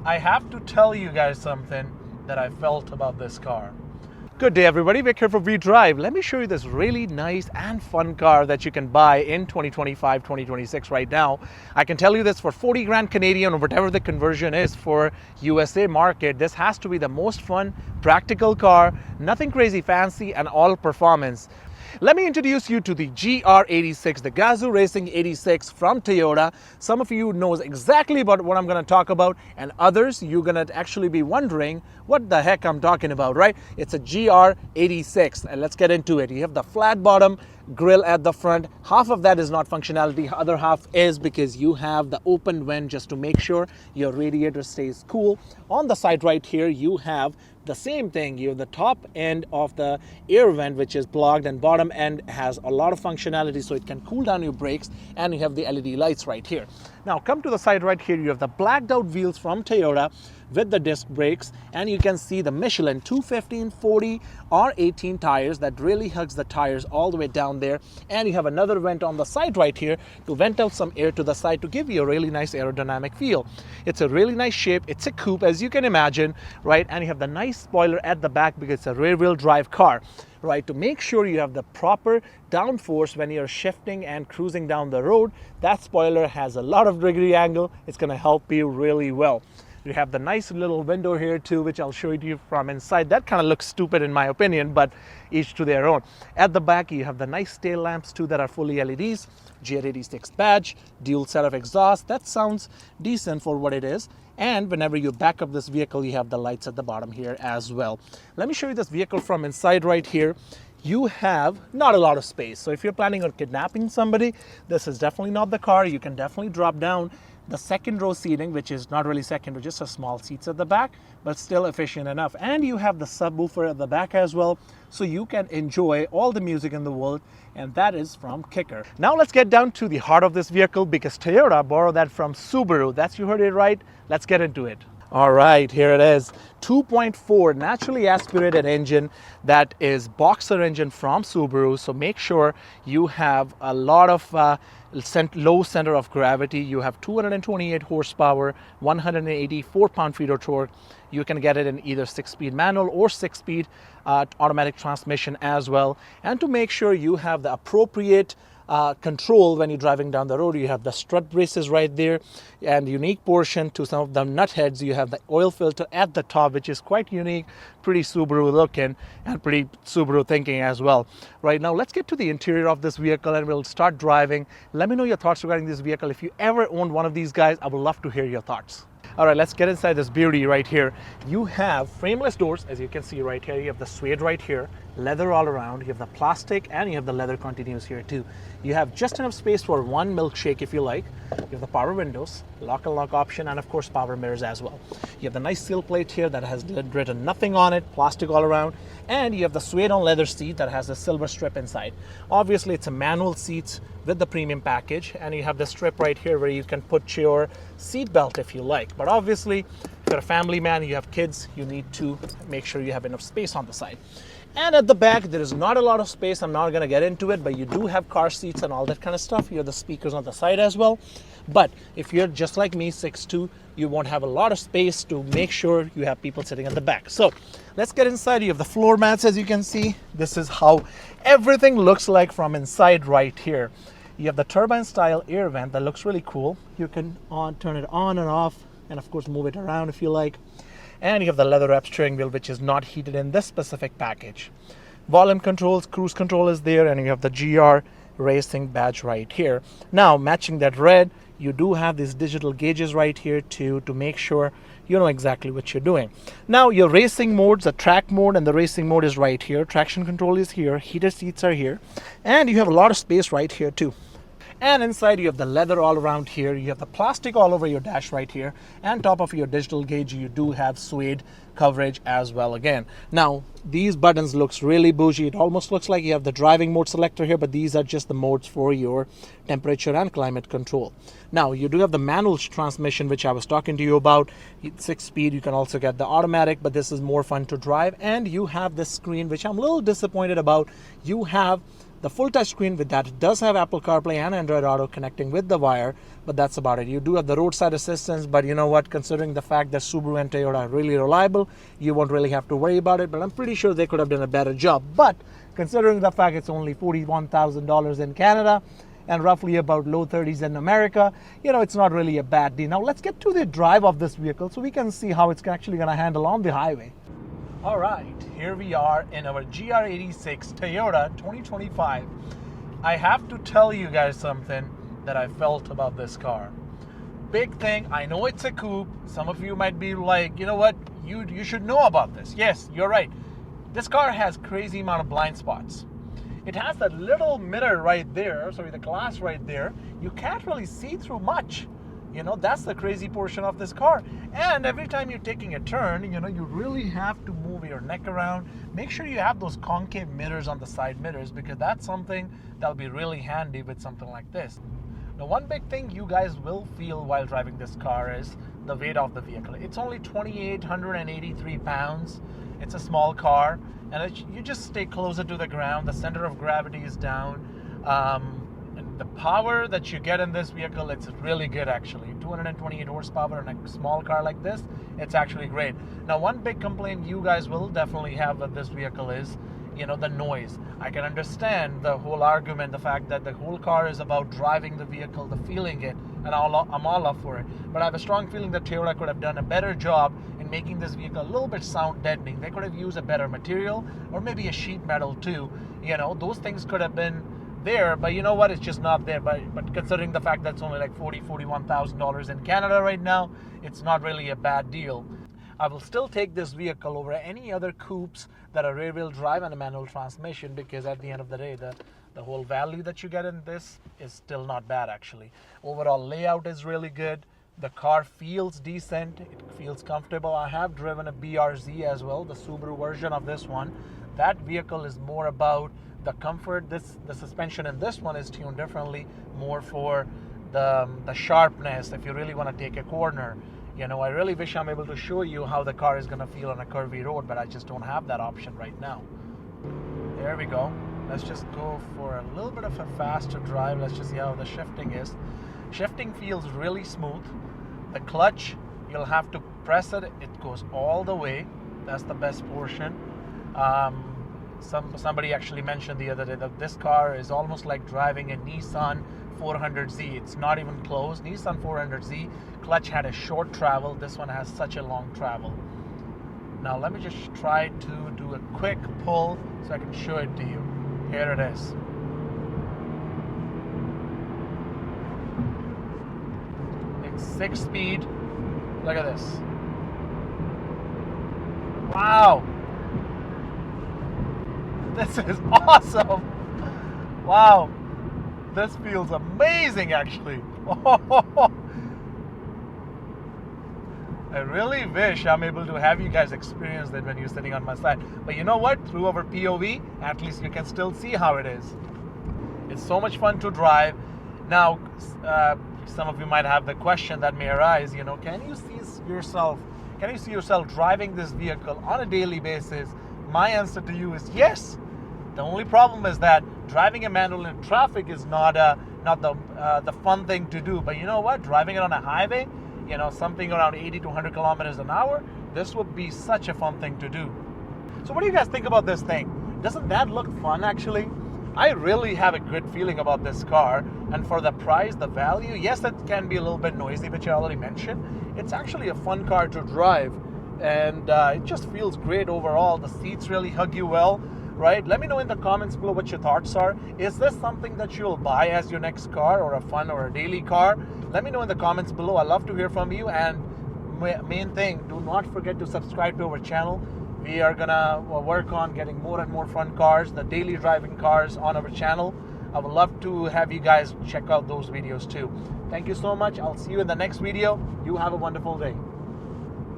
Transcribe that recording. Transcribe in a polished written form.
I have to tell you guys something that I felt about this car. Good day everybody, Vic here for V Drive. Let me show you this really nice and fun car that you can buy in 2025, 2026 right now. I can tell you this for 40 grand Canadian or whatever the conversion is for USA market. This has to be the most fun, practical car, nothing crazy fancy and all performance. Let me introduce you to the GR86, the Gazoo Racing 86 from Toyota. Some of you knows exactly about what I'm going to talk about, and others you're going to actually be wondering what the heck I'm talking about, right? It's a GR86, and let's get into it. You have the flat bottom grille at the front. Half of that is not functionality, other half is because you have the open vent just to make sure your radiator stays cool. On the side right here, you have the same thing. You have the top end of the air vent which is blocked, and bottom end has a lot of functionality so it can cool down your brakes, and you have the LED lights right here. Now come to the side right here, you have the blacked out wheels from Toyota with the disc brakes, and you can see the Michelin 215, 40 or 18 tires that really hugs the tires all the way down there. And you have another vent on the side right here to vent out some air to the side to give you a really nice aerodynamic feel. It's a really nice shape. It's a coupe, as you can imagine, right? And you have the nice spoiler at the back because it's a rear wheel drive car, right? To make sure you have the proper downforce when you're shifting and cruising down the road. That spoiler has a lot of degree angle. It's going to help you really well. You have the nice little window here too, which I'll show you from inside. That kind of looks stupid in my opinion, but each to their own. At the back, you have the nice tail lamps too that are fully LEDs, GT86 badge, dual set of exhaust. That sounds decent for what it is. And whenever you back up this vehicle, you have the lights at the bottom here as well. Let me show you this vehicle from inside right here. You have not a lot of space. So if you're planning on kidnapping somebody, this is definitely not the car. You can definitely drop down the second row seating, which is not really second row, just a small seats at the back, but still efficient enough. And you have the subwoofer at the back as well, so you can enjoy all the music in the world, and that is from Kicker. Now let's get down to the heart of this vehicle, because Toyota borrowed that from Subaru. That's, you heard it right. Let's get into it. All right, here it is. 2.4 naturally aspirated engine that is boxer engine from Subaru. So make sure you have a lot of low center of gravity. You have 228 horsepower, 184 pound-feet of torque. You can get it in either 6-speed manual or 6-speed automatic transmission as well. And to make sure you have the appropriate control when you're driving down the road, you have the strut braces right there, and unique portion to some of the nut heads, you have the oil filter at the top, which is quite unique, pretty Subaru looking and pretty Subaru thinking as well. Right now, let's get to the interior of this vehicle and we'll start driving. Let me know your thoughts regarding this vehicle. If you ever owned one of these guys, I would love to hear your thoughts. All right, let's get inside this beauty right here. You have frameless doors, as you can see right here. You have the suede right here, leather all around. You have the plastic, and you have the leather continues here too. You have just enough space for one milkshake if you like. You have the power windows, lock and lock option, and of course power mirrors as well. You have the nice seal plate here that has written nothing on it, plastic all around. And you have the suede on leather seat that has the silver strip inside. Obviously, it's a manual seats with the premium package, and you have the strip right here where you can put your seat belt if you like. But obviously, if you're a family man, you have kids, you need to make sure you have enough space on the side. And at the back, there is not a lot of space. I'm not going to get into it, but you do have car seats and all that kind of stuff. You have the speakers on the side as well. But if you're just like me, 6'2", you won't have a lot of space to make sure you have people sitting at the back. So let's get inside. You have the floor mats, as you can see. This is how everything looks like from inside right here. You have the turbine style air vent that looks really cool. You can turn it on and off, and of course move it around if you like. And you have the leather wrap steering wheel, which is not heated in this specific package. Volume controls, cruise control is there, and you have the GR Racing badge right here. Now, matching that red, you do have these digital gauges right here too, to make sure you know exactly what you're doing. Now, your racing modes, the track mode and the racing mode is right here. Traction control is here. Heated seats are here. And you have a lot of space right here too. And inside you have the leather all around here. You have the plastic all over your dash right here. And top of your digital gauge, you do have suede coverage as well again. Now, these buttons looks really bougie. It almost looks like you have the driving mode selector here, but these are just the modes for your temperature and climate control. Now, you do have the manual transmission, which I was talking to you about. 6-speed, you can also get the automatic, but this is more fun to drive. And you have this screen, which I'm a little disappointed about. You have The full touchscreen with that, it does have Apple CarPlay and Android Auto connecting with the wire, but that's about it. You do have the roadside assistance, but you know what, considering the fact that Subaru and Toyota are really reliable, you won't really have to worry about it, but I'm pretty sure they could have done a better job. But considering the fact it's only $41,000 in Canada and roughly about low 30s in America, you know, it's not really a bad deal. Now let's get to the drive of this vehicle so we can see how it's actually going to handle on the highway. All right, here we are in our GT86 Toyota 2025. I have to tell you guys something that I felt about this car. Big thing, I know it's a coupe. Some of you might be like, you know what, you should know about this. Yes, you're right. This car has crazy amount of blind spots. It has that little mirror right there, sorry, the glass right there. You can't really see through much. You know, that's the crazy portion of this car. And every time you're taking a turn, you know, you really have to move your neck around. Make sure you have those concave mirrors on the side mirrors, because that's something that'll be really handy with something like this. Now, one big thing you guys will feel while driving this car is the weight of the vehicle. It's only 2,883 pounds. It's a small car, and you just stay closer to the ground. The center of gravity is down. And the power that you get in this vehicle, it's really good actually. 228 horsepower in a small car like this, it's actually great. Now, one big complaint you guys will definitely have with this vehicle is, you know, the noise. I can understand the whole argument, the fact that the whole car is about driving the vehicle, the feeling it, and I'm all up for it. But I have a strong feeling that Toyota could have done a better job in making this vehicle a little bit sound deadening. They could have used a better material, or maybe a sheet metal too. You know, those things could have been there, but you know what, it's just not there. But considering the fact that it's only like $41,000 in Canada right now, it's not really a bad deal. I will still take this vehicle over any other coupes that are rear-wheel drive and a manual transmission, because at the end of the day, the whole value that you get in this is still not bad actually. Overall layout is really good. The car feels decent. It feels comfortable. I have driven a BRZ as well, the Subaru version of this one. That vehicle is more about the comfort. The suspension in this one is tuned differently, more for the sharpness if you really want to take a corner. You know, I really wish I'm able to show you how the car is going to feel on a curvy road, but I just don't have that option right now. There we go. Let's just go for a little bit of a faster drive. Let's just see how the shifting is. Shifting feels really smooth. The clutch, you'll have to press it. It goes all the way. That's the best portion. Somebody actually mentioned the other day that this car is almost like driving a Nissan 400Z. It's not even close. Nissan 400Z clutch had a short travel. This one has such a long travel. Now let me just try to do a quick pull so I can show it to you. Here it is. It's 6-speed. Look at this. Wow. This is awesome. Wow. This feels amazing actually. I really wish I'm able to have you guys experience that when you're sitting on my side. But you know what? Through our POV, at least you can still see how it is. It's so much fun to drive. Now, some of you might have the question that may arise, you know, can you see yourself driving this vehicle on a daily basis? My answer to you is yes. The only problem is that driving a manual in traffic is not the fun thing to do. But you know what? Driving it on a highway, you know, something around 80 to 100 kilometers an hour, this would be such a fun thing to do. So what do you guys think about this thing? Doesn't that look fun actually? I really have a good feeling about this car, and for the price, the value, yes, it can be a little bit noisy, which I already mentioned. It's actually a fun car to drive, and it just feels great overall. The seats really hug you well, right? Let me know in the comments below what your thoughts are. Is this something that you'll buy as your next car, or a fun or a daily car? Let me know in the comments below. I love to hear from you, and main thing, do not forget to subscribe to our channel. We are gonna work on getting more and more fun cars, the daily driving cars on our channel. I would love to have you guys check out those videos too. Thank you so much. I'll see you in the next video. You have a wonderful day.